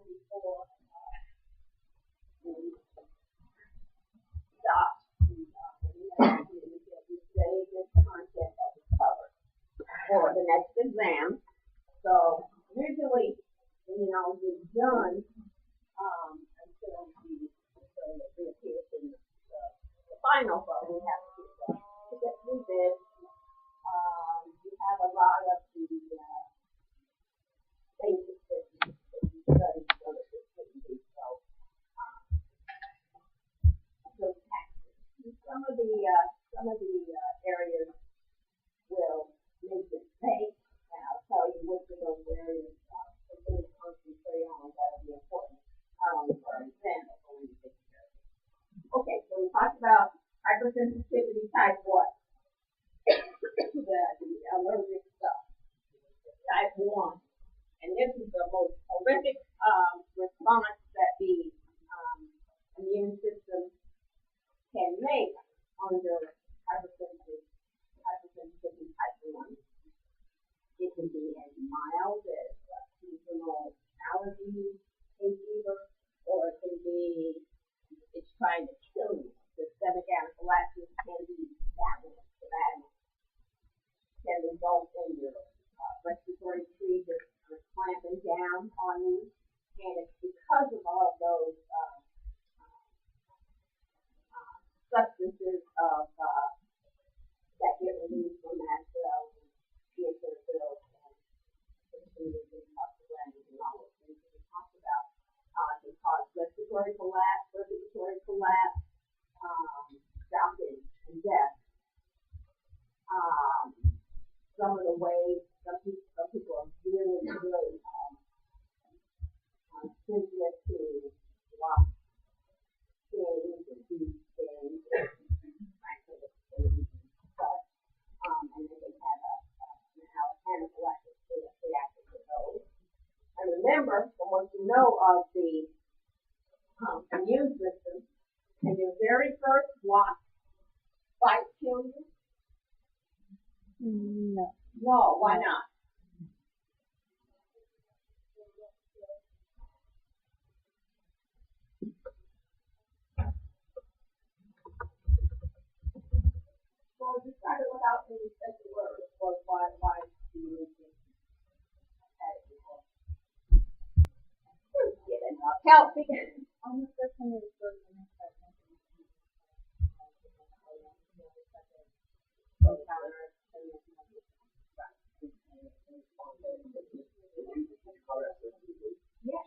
before we stop. We save this content that we covered for the next exam. So usually, you're done until it reappears in the final, but we have to get through this. You have a lot of the basic that you study so that it shouldn't be so taxing. Some of the areas will make mistakes, and I'll tell you which of those areas to really concentrate on that will be important for an exam or when you take care of it. Okay, so we talked about hypersensitivity type what? the allergic stuff. Type 1. And this is the most horrific response that the immune system can make under hypersensitivity type 1. It can be as mild as seasonal allergies, hay fever, or it can be it's trying to kill you. Systemic anaphylaxis can be that one, the bad one. Can result in your respiratory tree just clamping down on you, and it's because of all of those substances that get released from mast cells and eosinophils and prostaglandins and all those things that we talked about. Can cause respiratory collapse, stoppage, and death. Some of the ways some people are really sensitive to lock things and these things and such, and then they have an anaphylactic reaction to those. And remember, from what you know of the immune system, and your very first wasp bite kill you? No. No, why not? Well, you started without any special words for why do you need to have it before? Giving up. Help begin. On the first one, it was Yes.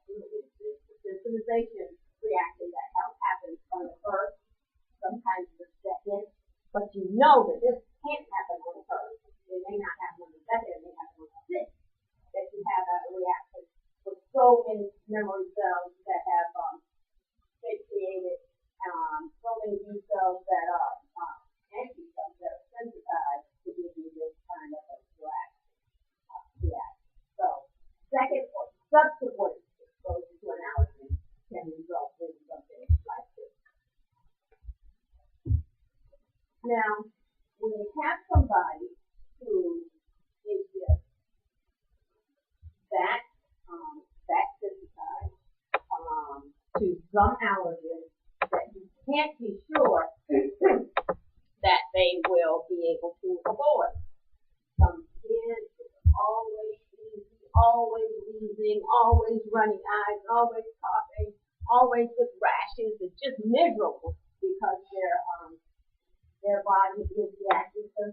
The sensitization reaction that happens on the first, sometimes the second, but you know that this can't happen on the first. It may not happen on the second, it may happen on the sixth. That you have a reaction with so many memory cells that have been created, so many B cells that are anti cells that are sensitized to give you this kind of a reaction. So, second or subsequent exposure to an allergen can result in something like this. Now, when you have somebody who is just that sensitized to some allergen that you can't be sure that they will be able to avoid. Some skin is always easy, always wheezing, always running eyes, always coughing, always with rashes. It's just miserable because their body is reacting to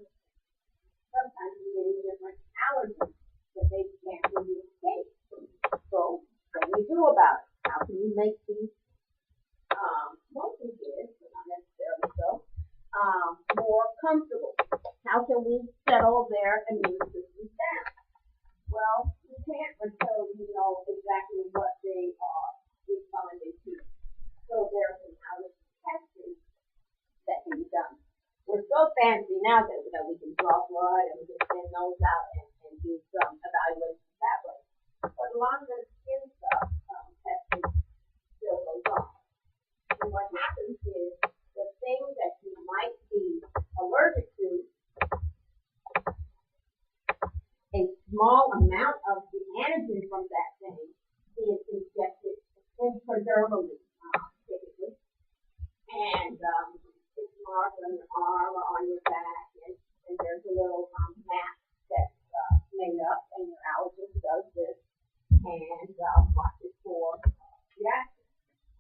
sometimes many different allergies that they can't really escape. So what do you do about it? How can you make these mostly kids, but not necessarily so, more comfortable? How can we settle their immune systems down? Well, we can't until we know exactly what they are responding to. So there are some allergy testing that can be done. We're so fancy now that we can draw blood and we can send those out and do some evaluations that way. But a lot of the skin stuff testing still goes on. And what happens is the thing that you might be allergic to, a small amount of the antigen from that thing thermally, typically. And it's marked on your arm or on your back, and there's a little map that's made up, and your allergist does this and watches for reactions.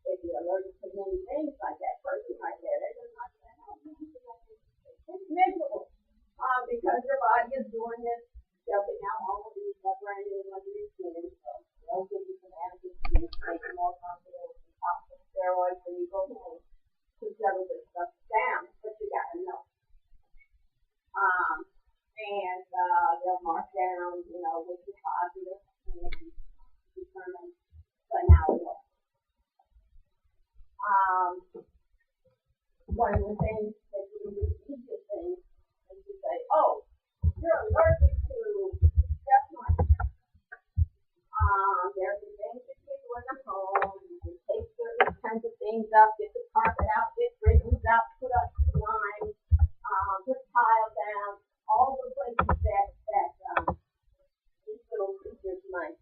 If you're allergic to many things like that person right there, they're just not going to help you. It's miserable because your body is doing this, dumping out all of these granules under your skin. So they'll give you some antibiotics to make you more comfortable with some topical steroids when you go home to settle this stuff down. But you got to know. And they'll mark down, which is positive and determine the now. One of the things that you do, the easiest thing, is to say, oh, you're allergic to step mice. There are some things that you do in the home. You can take certain kinds of things up, get the carpet out, get ribbons out, put up lines, put tile down, all the places that these little creatures might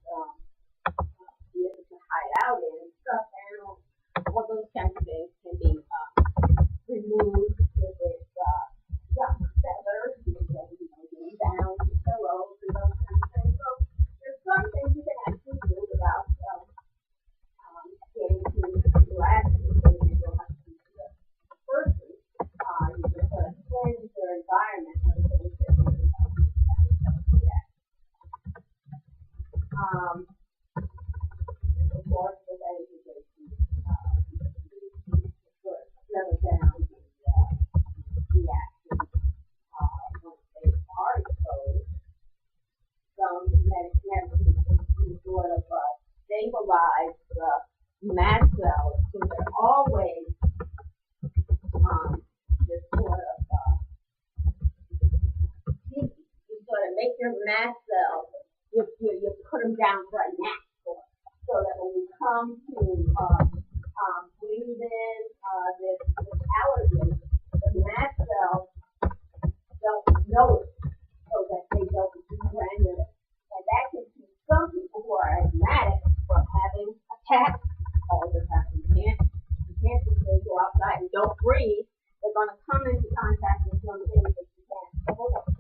be able to hide out in, stuff animals, all those kinds of things can be removed with its feathers, down to pillows and those kinds of things. So there's some things you can actually do without getting too drastic, and you don't have to do the person. You can sort of cleanse their environment of things that they react. Of course, with education, sort of settle down the reaction once they are exposed. Some medicines to sort of stabilize the mast cells, so they're always just sort of you sort of make your mast cells, you put them down for a nap, so that when you come to breathe in this allergen, the mast cells don't know it, so that they don't degranulate. And that can keep some people who are asthmatic from having attacks all the time. You can't just say go outside and don't breathe. They're going to come into contact with some things that you can't avoid.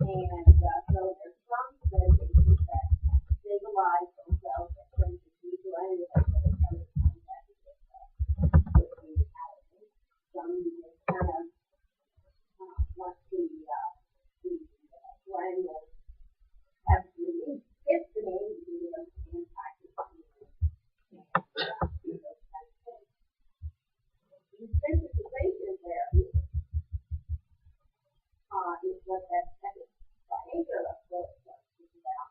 And so there's some medications that stabilize themselves that can degranulate when they come into contact with the allergen. Some you just kind of once the granules have released histamine, you do them anti-histamine. Desensitization therapy is what that second behavior approach is about.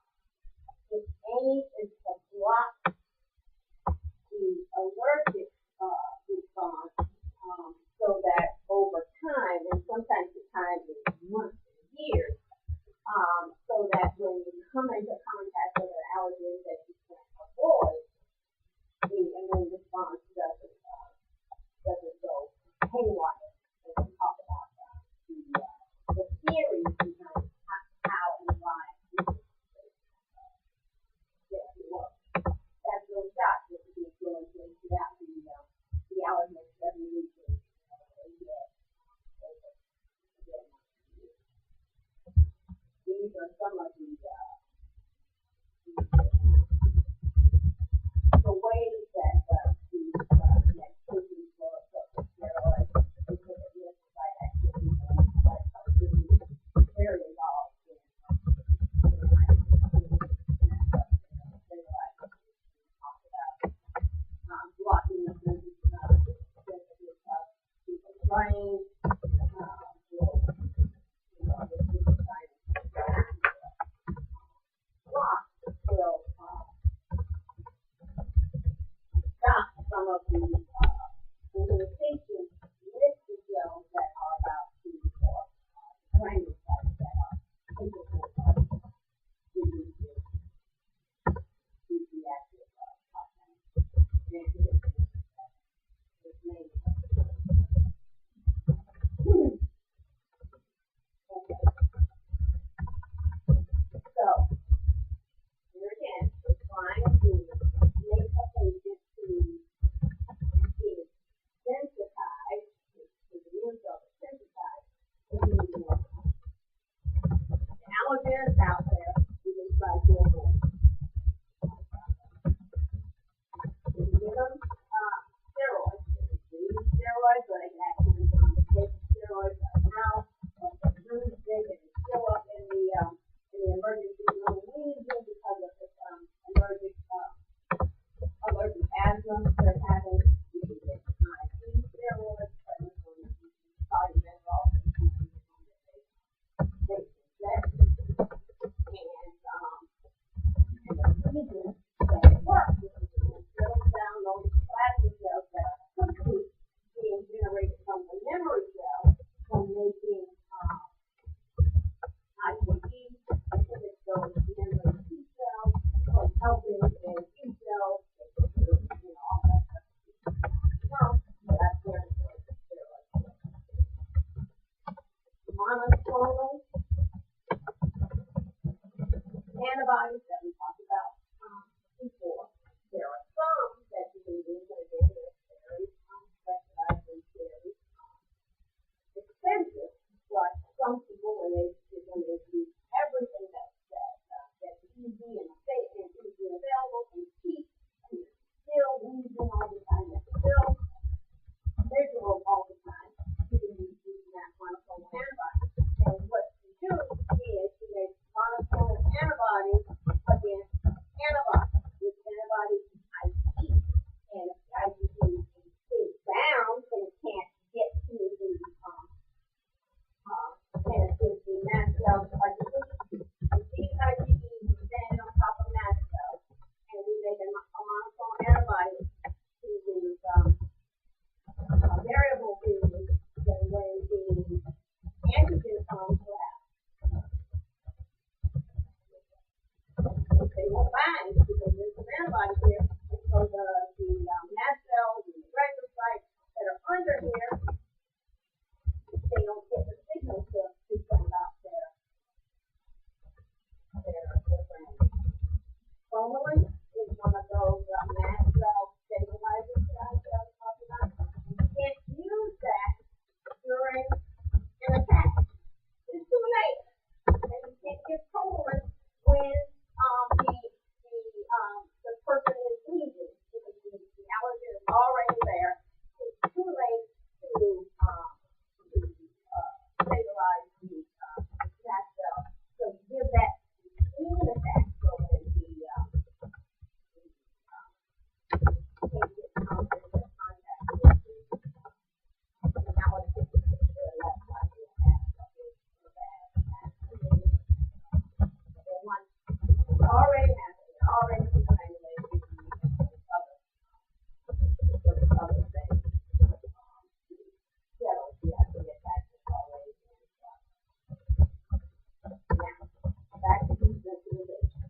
Its aim is to block the allergic response so that over time, and sometimes the time is months and years, so that when you come into contact with an allergen that you can't avoid, the immune response doesn't go haywire. And we talk about the theory behind how and why it works. That's really shot with the influences without the allergens that we need to get. These are some of the ways that these medications for steroids and side activities are very involved in blocking the people's brain, will stop some of the limitations with the cells that are about to form granulocytes that are capable of reducing the reactive process. So, here again, we're trying to make a patient who asthma, they're having steroids, polymedrol, they and the reason that it works is because it settles down those plasma cells that are quickly being generated from the memory cell from making IgG, inhibits those memory T cells, from helping the T cells, all that stuff. No, that's where the steroids. Monoclonal antibodies that we talked about before. There are some that you can use, and again, they're very specialized and very expensive. But some people, when they use everything that's easy and safe and easily available and cheap, and still using all the time, it's still visual all the time, you can use that monoclonal antibody. And what you do is you make monoclonal antibodies against antibodies. This antibody is IgE, and if IgE is bound and it can't get to the mast cells, these IgE stand on top of mast cells, and we make a monoclonal antibody to these variable regions, and when the antigen comes back, they won't bind because there's some antibody here, and so the mast cells and the reticulocytes that are under here, they don't get the signal to send out their brand. Formalin is one of those mast cell stabilizers that I was talking about. You can't use that during an attack. It's too late. And you can't give formalin when the person is bleeding because the allergen is already there. It's too late to stabilize the mast cell. So give that immune attack so when the patient comes into contact with the allergen, they're less likely to have a bad attack. And once it's already happened, they're already granulated with other things. Settle, yeah, the attack is already been done. Now, back to desensitization.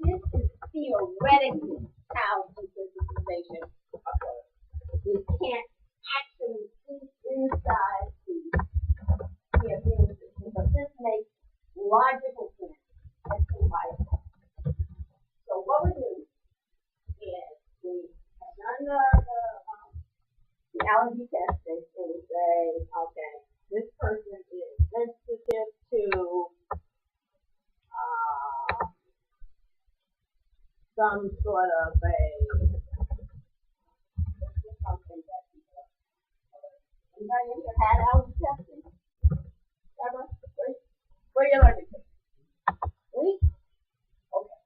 This is theoretically how desensitization occurs. We can't actually see inside the immune system, but this makes logical sense as to why it's happening. So what we do is we have done the allergy testing, and we say, okay, this person is sensitive to some sort of something that people anybody in here had allergy testing? Ever? Where are you allergic to? Wheat? Okay.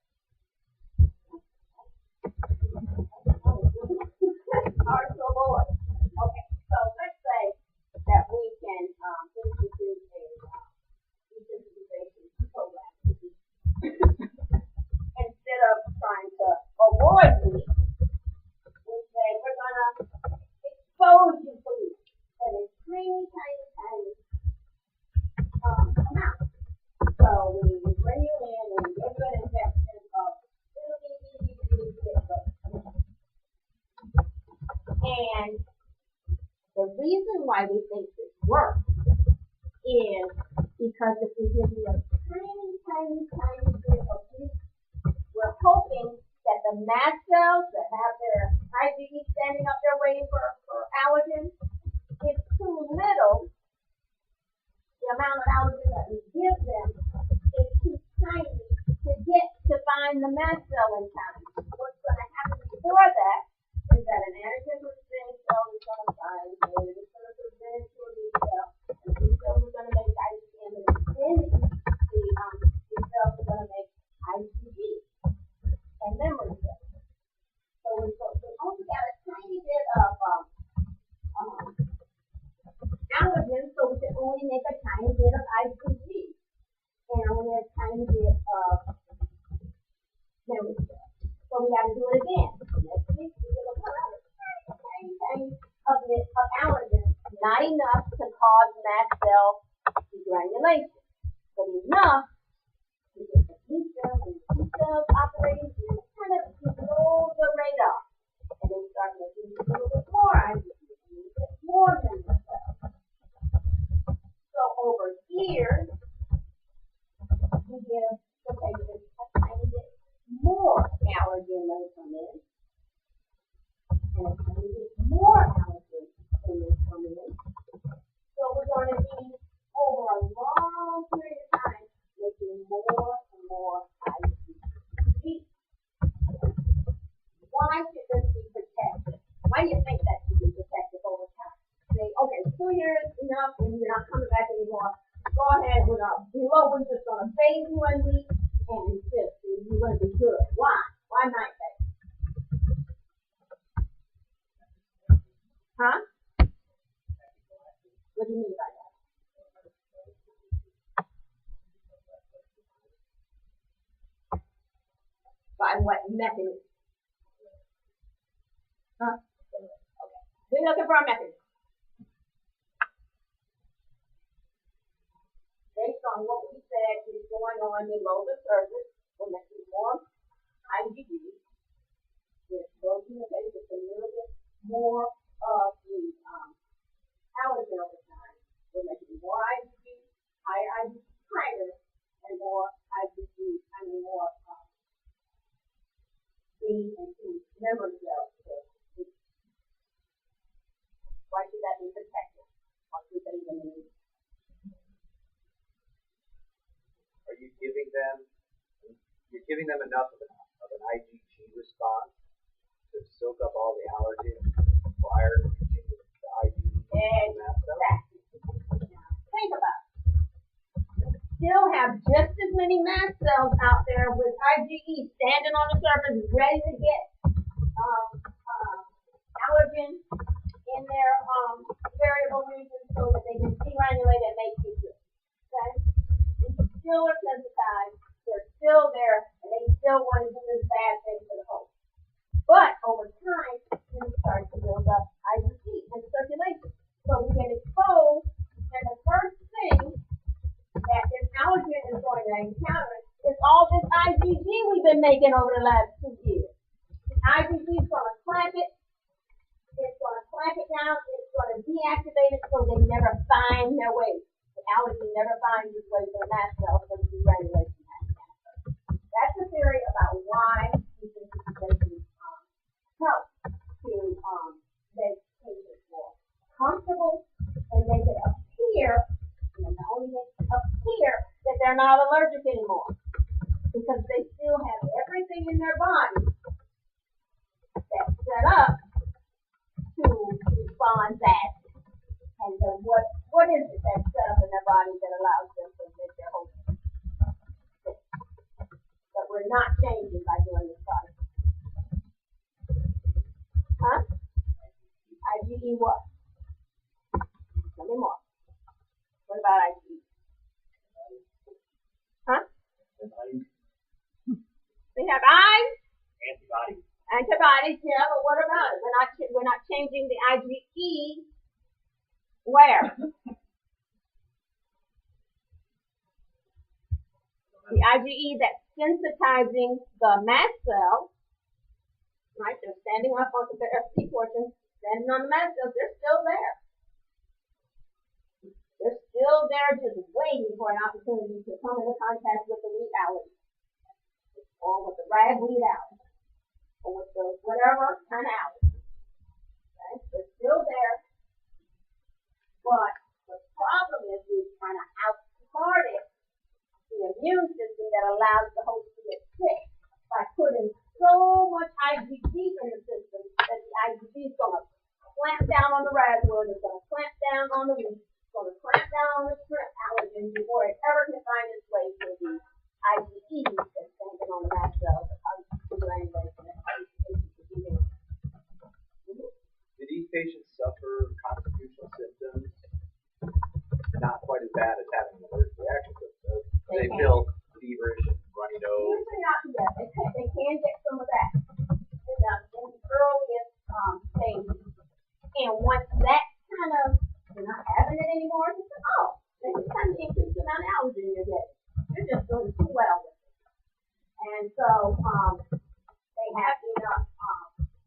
Hard to avoid. Okay, so let's say that we can institute a desensitization program. Instead of trying to avoid wheat, we say we're going to expose you to wheat, but in tiny amount. So we bring you in and we give you an injection of little and the reason why we think this works is because if we give you a tiny bit of wheat, we're hoping that the mast cells that have their IgE standing up there waiting for allergens is too little. The amount of allergen that we give them is too tiny to get to find the mast cell in time. What's going to happen before that is that an antigen-presenting cell is going to find it, and it's going to present it to a B cell, and B cells are going to make IgM, and then the cells are going to make IgG. enough to cause mast cell degranulation, but enough to get the B cells and T cells operating just kind of below the radar. And they start making a little bit more IgG, a little bit more than themselves. So over here, we give the patient a tiny bit more allergen when they come in, and a tiny bit more allergen when they come in. So we're going to be, over a long period of time, making more and more IgG. Why should this be protected? Why do you think that should be protected over time? Say, okay, 2 years enough, and you're not coming back anymore. Go ahead, we're just going to bathe you and we and insist that you're going to be good. Why? Why might they? Huh? What do you mean by that? By what mechanism? Huh? Okay. We're looking for a mechanism. Based on what we said is going on below the surface, we're making more IgG. We're exposing the base with a little bit more of the allergen over time. We're making more IgG, higher IgG titers, and more IgG, more B and T memory cells. Why should that be protected? Why should that even be? Are you giving them? You're giving them enough of an IgG response to soak up all the allergen prior to continuing the IgG. Exactly. Think about it. You still have just as many mast cells out there with IgE standing on the surface, ready to get allergen in their variable regions so that they can degranulate and make you good. Okay? They still are sensitized, they're still there, and they still want to do this bad thing to the host. But over time, we start to build up IgG in circulation. So we get exposed, and the first thing that this allergen is going to encounter is all this IgG we've been making over the last 2 years. The IgG is going to clamp it. It's going to clamp it down. It's going to deactivate it so they never find their way. The allergen never finds its way to the mast cells for the degranulation. That's the theory about why we think this helps to make patients more comfortable and make it appear, and not only make it appear that they're not allergic anymore, because they still have everything in their body that's set up to respond badly. And so what is it that's set up in their body that allows them to make their whole thing? But we're not changing by doing this process. Huh? IgE what? Tell me more. What about IgE? Huh? They have eyes? Antibodies. Antibodies, yeah, but what about it? We're not changing the IgE. Where? The IgE that's sensitizing the mast cell, right? They're standing up on the Fc portion, standing on the mast cells. They're still there. They're still there, just waiting for an opportunity to come into contact with the wheat allergy, or with the ragweed allergy, or with the whatever kind of allergy. Okay? They're still there, but the problem is we've kind of outsmarted the immune system that allows the host to get sick by putting so much IgG in the system that the IgG is going to clamp down on the ragweed, it's going to clamp down on the wheat, it's going to clamp down on the shrimp allergen before it ever can find its way to the IgE that's standing on the mast cells. Do these patients suffer constitutional symptoms? Not quite as bad as having an allergic reaction, but they feel feverish and runny nose. Usually not too bad. They can get some of that in the earliest stages. And once that kind of, we're not And so, they have enough,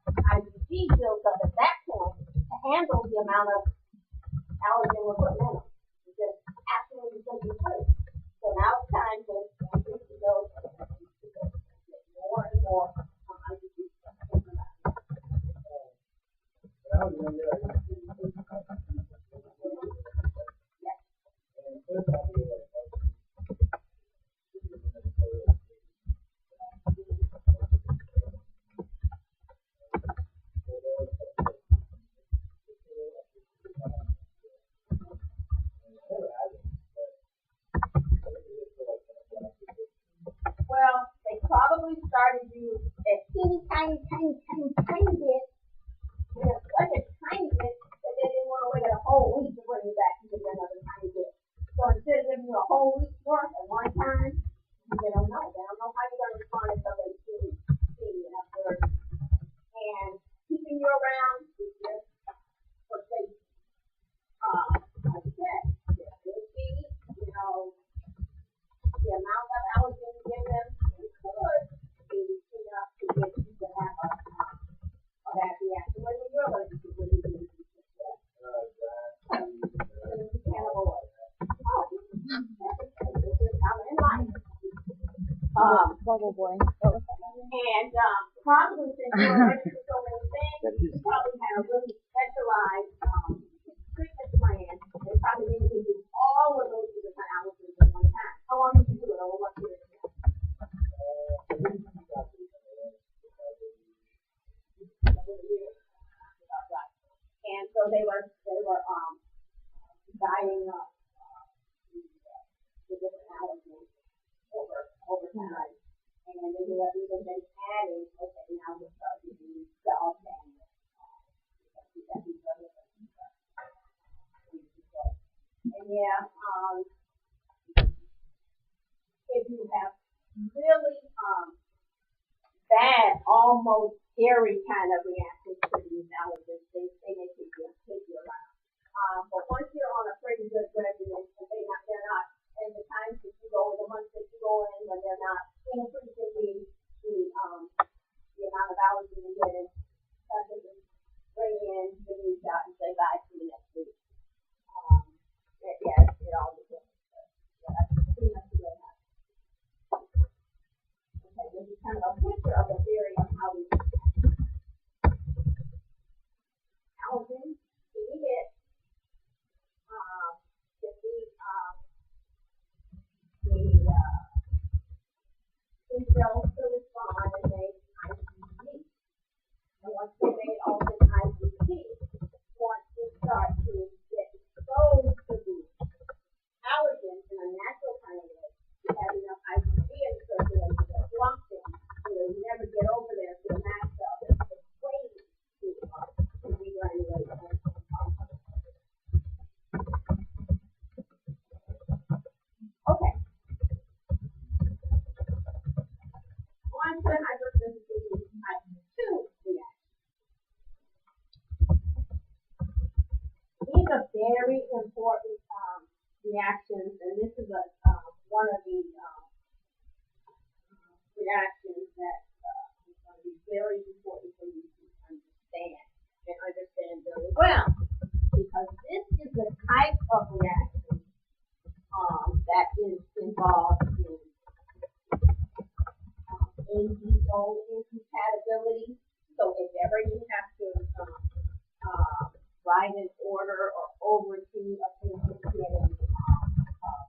IgG built up at that point to handle the amount of allergen we're putting in them. It's just absolutely simply put. So now it's time to increase the dose and get more and more, IgG stuff into that. Well, they probably started you a tiny bit, such a tiny bit that they didn't want to wait a whole week to bring you back and give you another tiny bit. So instead of giving you a whole week's worth at one time, they don't know. They don't know how you're going to respond until they see you after. And keeping you around is just for safety. Like I said, the amount of allergen you give them could be enough to get you to have a bad reaction. What are you allergic to? What do you do? You can't avoid. Oh, in life. Bubble boy. What was that movie? And probably since you're allergic to so many things, you probably had a really specialized treatment plan. They probably didn't give you all of those different allergens at one time. How long did you do it? Over what period of time? And so they were dividing up the different allergens over time. And they may have even been adding, okay, now we'll start using dog and yeah, if you have really bad, almost scary kind of reactions to these allergens, they may take you around. But once you're on a pretty good regimen, and they're not, and the times that you go in, the months that you go in, when they're not increasing the amount of allergens you're getting, that's when you bring in the new shot and say bye to the next week. Yeah, it all depends. Yeah, that's pretty much the way it happens. Okay, this is kind of a picture of the theory of how we allergens can get the cells to respond and make IgG. And once they make all this IgG, once we start to get exposed to the allergens in a natural kind of way, we have enough IgG in the circulation to block them, so they never get over there to the mast cell that's waiting to degranulate. Okay. On to hypersensitivity type 2 reaction. These are very important reactions, and this is one of the reactions that is going to be very important for you to understand very well, because this is the type of reaction that is involved in ADO incompatibility. So if ever you have to write an order or oversee a patient getting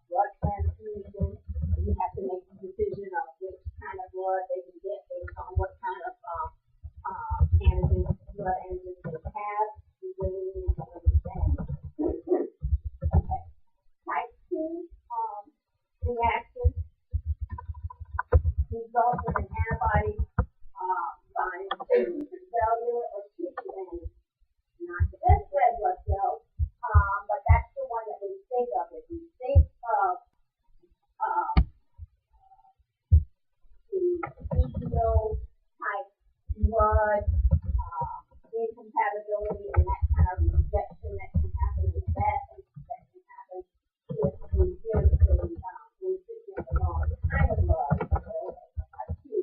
blood transfusion, you have to make the decision of which kind of blood they can get based on what kind of blood antigens they have. You really need to understand. Okay. Type 2 reaction results in an antibody binding to cellular or tissue antigen. Not just red blood cells, but that's the one that we think of. If we think of the EPO type blood incompatibility and that kind of rejection that can happen, and that can happen if we give the recipient the wrong kind of blood, type 2,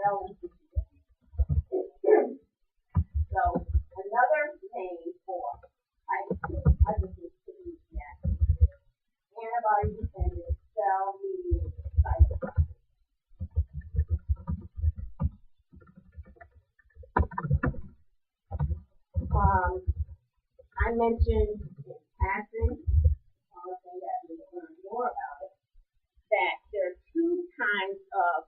cell tissue. So another name for type 2 hydrogen reaction is antibody-dependent cell-mediated cytokine. I mentioned in passing, thing that we will learn more about it, that there are two kinds of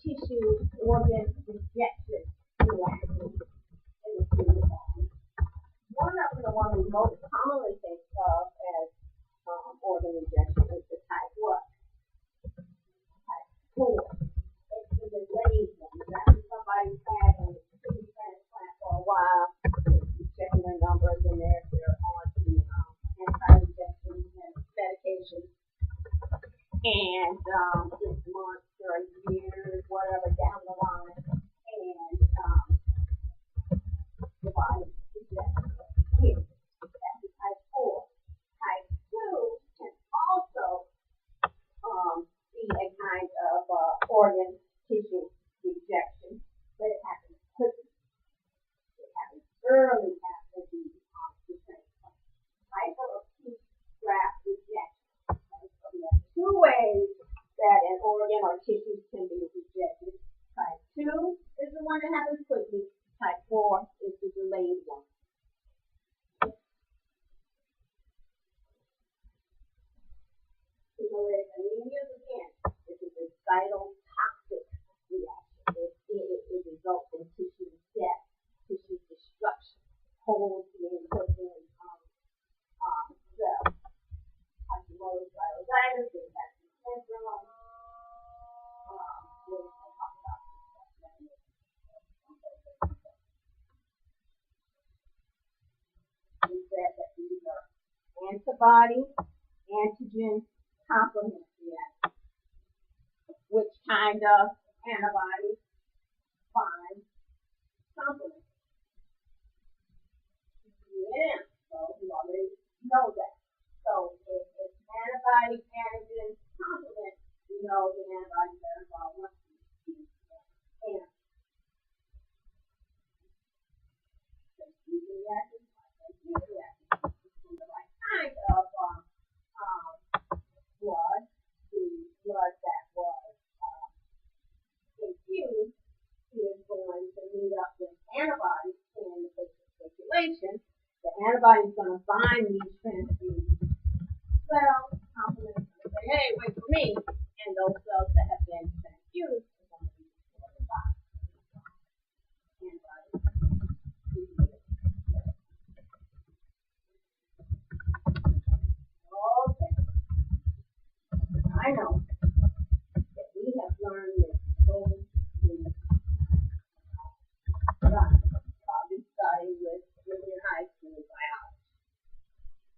tissue organ rejection reactions in the human body. One of them, the one we most commonly think of as organ rejection, is the type what? Type 4. It's the delayed one. That's when somebody's had a kidney transplant for a while. Checking their numbers and they're on the anti-rejection medication. And it's months or years, whatever, down the line. And the body rejects it. That's the type 4. Type 2 can also be a kind of organ tissue rejection, but it happens quickly. It happens early after the transplant. Hypoacute graft rejection. Okay, so we have two ways that an organ or tissue can be rejected. Type 2 is the one that happens quickly. Type 4 is the delayed one. Hemolytic anemia, again, this is a cytotoxic reaction. It results in tissue death, tissue destruction, holes being put in cells. Hashimoto's thyroiditis, Addison syndrome. We'll talk about this. We said that these are antigen complement reactions. Which kind of antibodies bind complement? Yeah, so you already know that. So if it's antibody antigen complement, you know the antibodies that are involved with and transfusion reactions, the right kind of blood, the blood that was infused is going to meet up with antibodies in the patient's circulation. The antibody is going to bind these transfused cells. Complement is going to say, hey, wait for me. And those cells that have been transfused are going to be destroyed by antibodies. Okay. I know that we have learned this so many times. Probably starting with junior high school biology.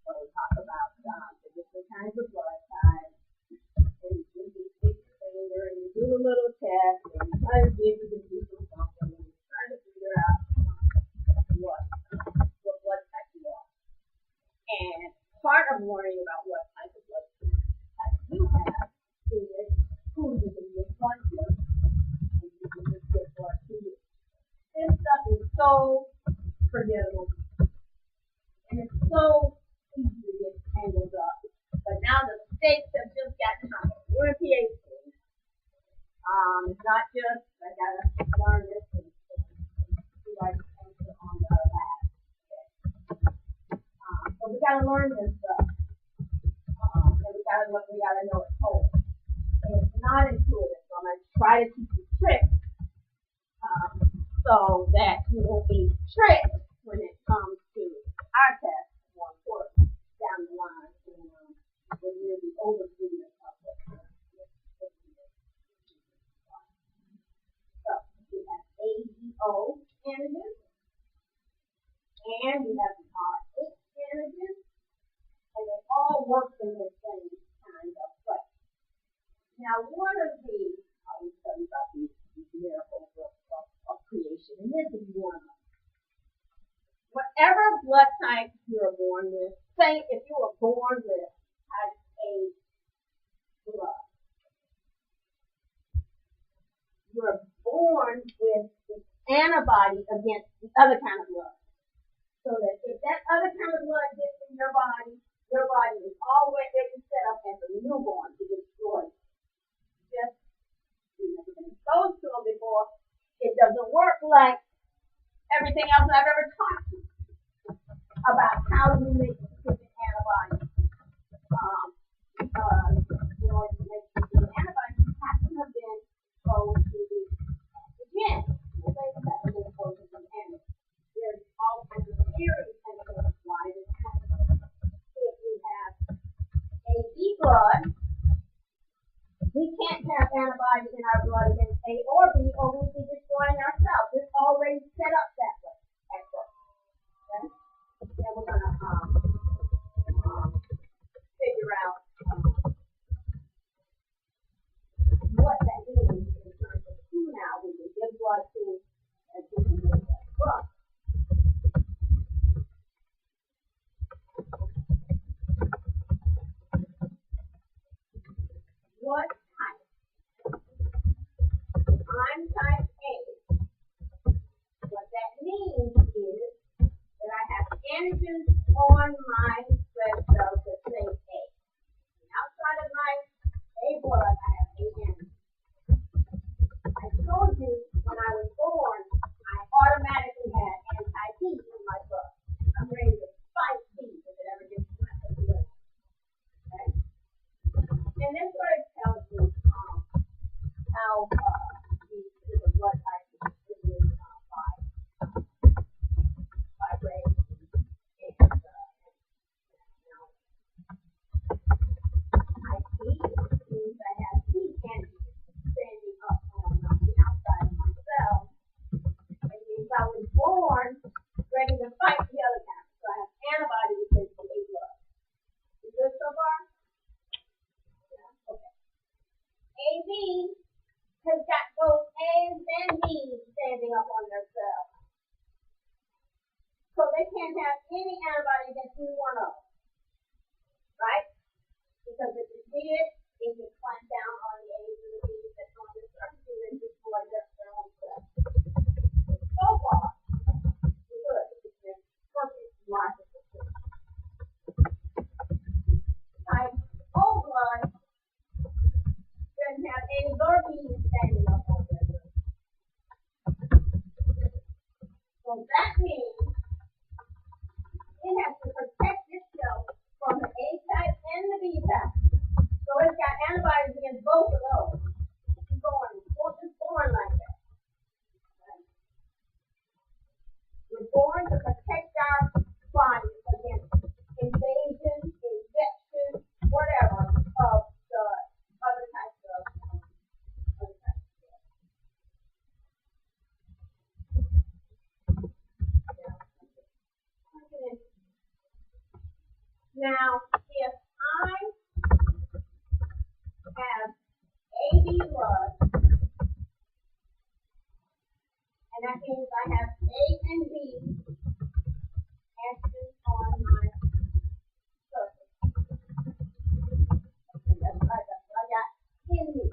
So we talk about the different kinds of blood types. And you stick your finger and you do the little test and you try to see if you can do something and you try to figure out what blood type you are. And part of learning about what type of blood type you have is who you can give blood to and you can just give blood to you. This stuff is so forgettable. And it's so easy to get tangled up. But now the stakes have just gotten higher. We're in PA school. It's not just, I gotta learn this and do like answer on the lab. So we gotta learn this stuff. And we gotta know it's whole. And it's not intuitive, so I'm gonna try to keep you tricked. So that you won't be tricked when it comes to our test, more important, down the line, and when you're the older student of what So we have ADO antigens, and we have the RH antigens, and they all work in the same kind of way. Now, one of the, I will tell you about these miracles of creation, and this is one of them. Whatever blood type you are born with, say if you were born with type A blood, you are born antibody against the other kind of blood. So that if that other kind of blood gets in your body is already set up as a newborn to destroy it. Just, you've never been exposed to them before. It doesn't work like everything else I've ever taught you about how you make specific antibodies. In order to make specific antibodies, you have to have been exposed to the gen. The things that have been exposed to the gen. There's all kinds of theories as to why this happens. If we have AB blood, we can't have antibodies in our blood against A or B, or we'd be destroying ourselves. It's already set up that way at birth. Okay? And we're going to figure out what that means in terms of who now we can give blood to and who we can give blood from. What type? I'm type A. What that means is that I have antigens on my red cells that say A. Outside of my A blood, I have A antigens. I told you when I was born, I automatically had anti-B in my blood. I'm ready to fight B if it ever gets to my blood. Okay? And this sort of tells you how these different blood types are distributed by race and I see means I have T antigens standing up on the outside of my cell. It means I was born ready to fight the other kind. So I have antibodies against the A blood. You good so far? Yeah, okay. AB has got both A's and B's standing up on their cell. So they can't have any antibody against either one of them. Right? Because if it did, it would clamp down on the A's and the B's that's on the surface and destroy their own cells. So far, we're good. It's a perfect logical system. Type O blood doesn't have A's or B's standing up on their cells. So that means it has to protect itself from the A type and the B type. So it's got antibodies against both of those. It's born like that. Right? We're born to protect our bodies against invasion, injection, whatever, of the other types of Now, if I have AB blood, and that means I have A and B antigens on my surface. That's what I got in me.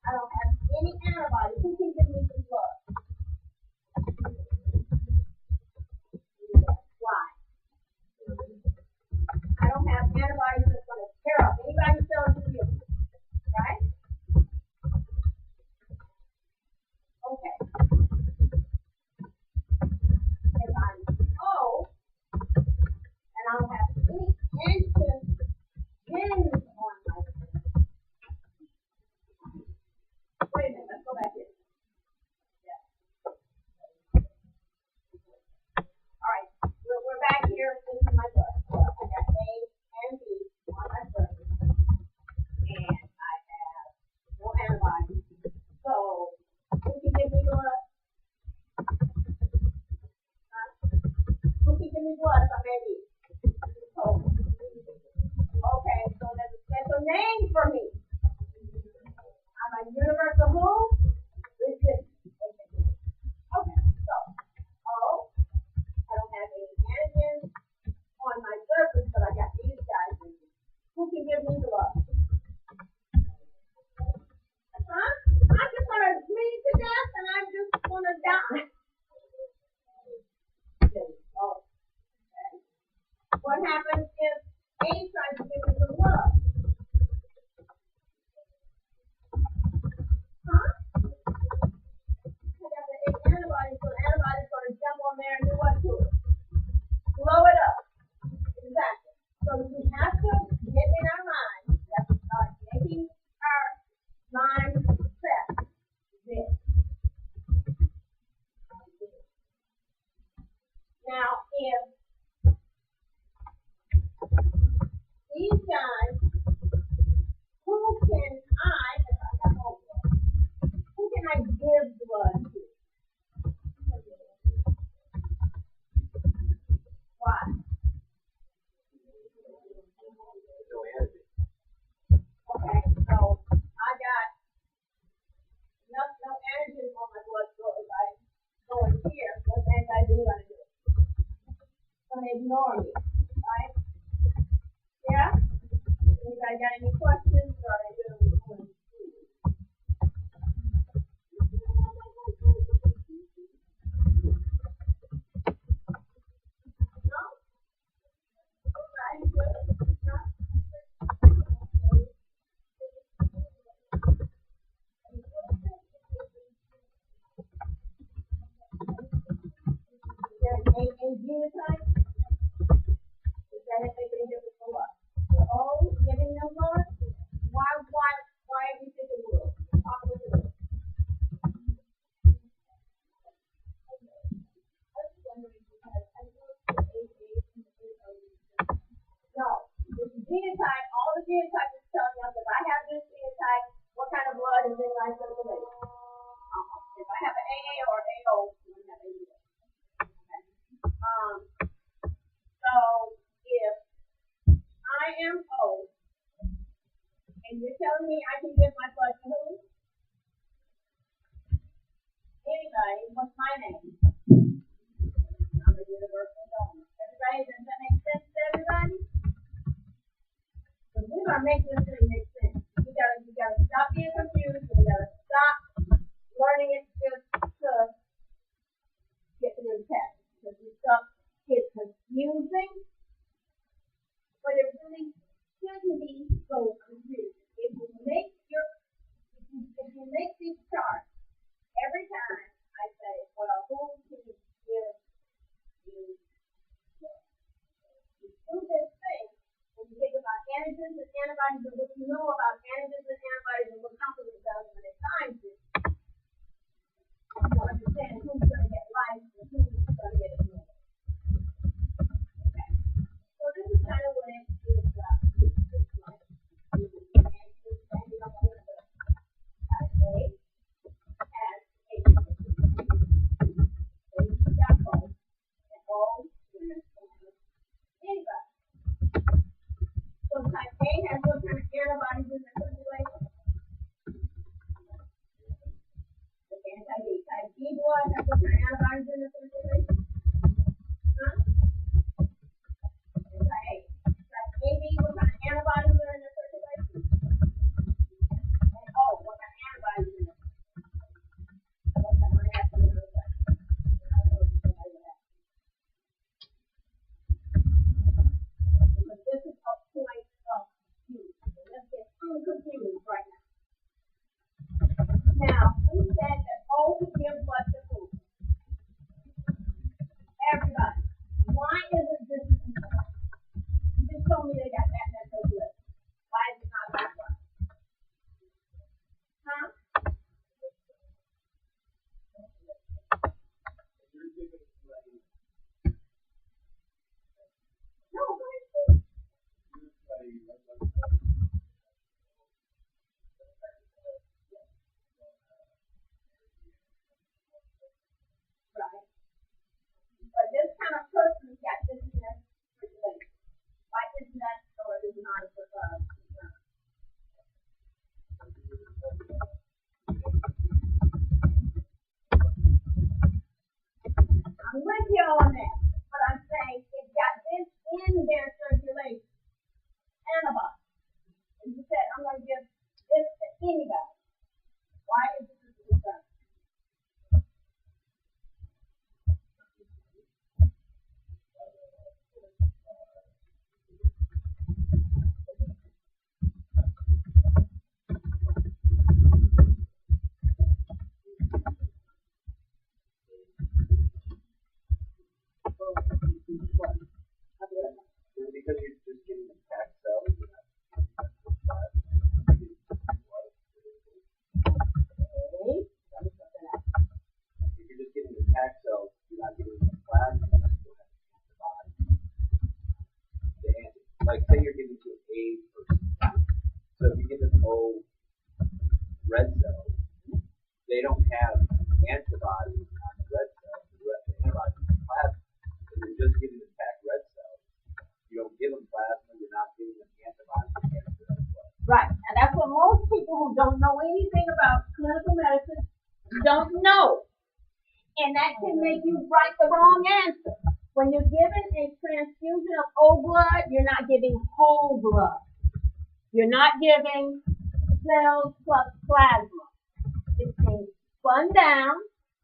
I don't have any antibodies. Who can give me some blood? Why? I don't have antibodies that's going to tear up anybody's cells in you. Right? Okay. If I give blood to. Why? No antigen. Okay, so I got no antigen on my blood, so if I go in here, what's anti-D gonna do? It's gonna ignore me, right? Yeah? Anybody got any questions, or are they good? No? Everybody good? No? Is there a genotype? Does that make any difference for what? For all giving them blood? Why do you think it will? Talk me through it. No, this is genotype. All the genotype is telling us if I have this genotype, what kind of blood is in my circulation. If I have an AA or an AO, I'm going to have ABO. Okay. So if I am O, and you're telling me I can give my blood to who? Anybody. What's my name? I'm a universal donor. Everybody, does that make sense to everybody? Because we're gonna make this thing make sense. You gotta stop being confused. You gotta stop learning it just to get through the test. Because this stuff is confusing, but it really shouldn't be so confusing. If you make these charts every time I say, well, who can give you do this thing? When you think about antigens and antibodies and what you know about antigens and antibodies and what complement does when it binds it, you understand who's going to get life and who's going to get ignored. Okay. So this is kind of what it is like. Standing up on the type A has a scaffold and all anybody. So type A has what kind of antibodies in their circulation? Okay, type B. Type B blood has what kind of antibodies in their circulation? Huh? And type A. Type AB, what kind of antibodies are in their circulation? And O, what kind of antibodies in there? Okay, I'm going to ask you another question. Because this is a point of view. So let's get unconfused right now. Now, we said that all who give blood to who? Everybody. Why isn't this important? You just told me they got that circulation. Why is it not that one? Huh? No, go ahead. Right. But this kind of person got this in their circulation. Why isn't that or is not a concern? I'm with you on that. But I'm saying it got this in their circulation. Antibody. And you said I'm going to give this to anybody. Why is this a concern? Because you're just getting the packed cells. If you're just getting the packed cells, you're not getting the plasma. Like say you're giving to an A person. So if you give them O red cells, they don't have antibody on the red cells, the antibody in the plasma. So you're just giving them back red cells. You don't give them plasma, you're not giving them antibodies against it as well. Right. And that's what most people who don't know anything about clinical medicine don't know. And that can make you write the wrong answer. When you're given a transfusion of whole blood, you're not giving whole blood. You're not giving cells plus plasma. It's being spun down.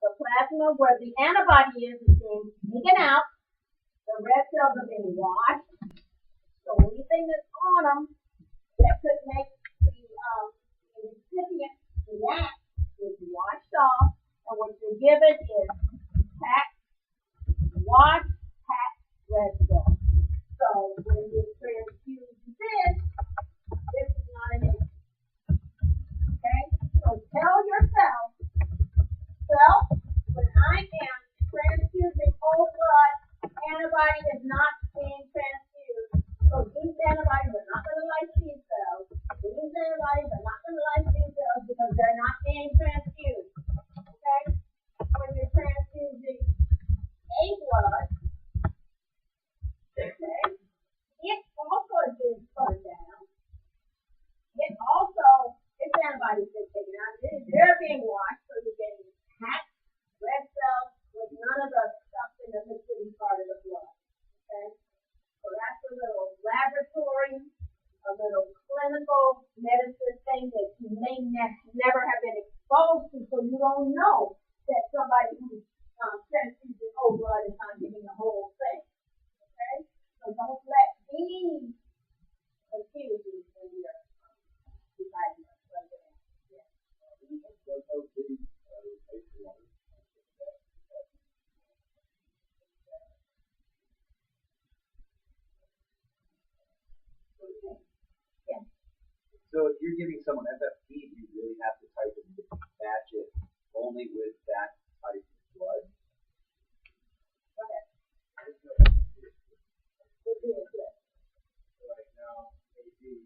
The plasma where the antibody is being taken out. The red cells are being washed. So anything that's on them that could make the recipient react is washed off. And what you're given is packed, washed, packed red cells. So when you transfuse this is not an issue. Okay? So tell yourself, when I am transfusing whole blood, antibody is not being transfused. So these antibodies are not going to lyse these cells. These antibodies are not going to lyse these cells because they're not being transfused. Okay? When you're transfusing a blood, okay, it also is being spun down. It also, its antibodies are taken out. They're being washed, so you're getting packed red cells with none of the stuff in the liquid part of the blood. Okay? So that's a little laboratory, a little clinical medicine thing that you may never have been exposed to, so you don't know that somebody who's transfusing whole blood is not giving the whole thing. Okay? So don't let these confuse you when you're deciding what to do. Yeah. So if you're giving someone FFP, you really have to type and match it only with that type of blood. Okay. Right now, maybe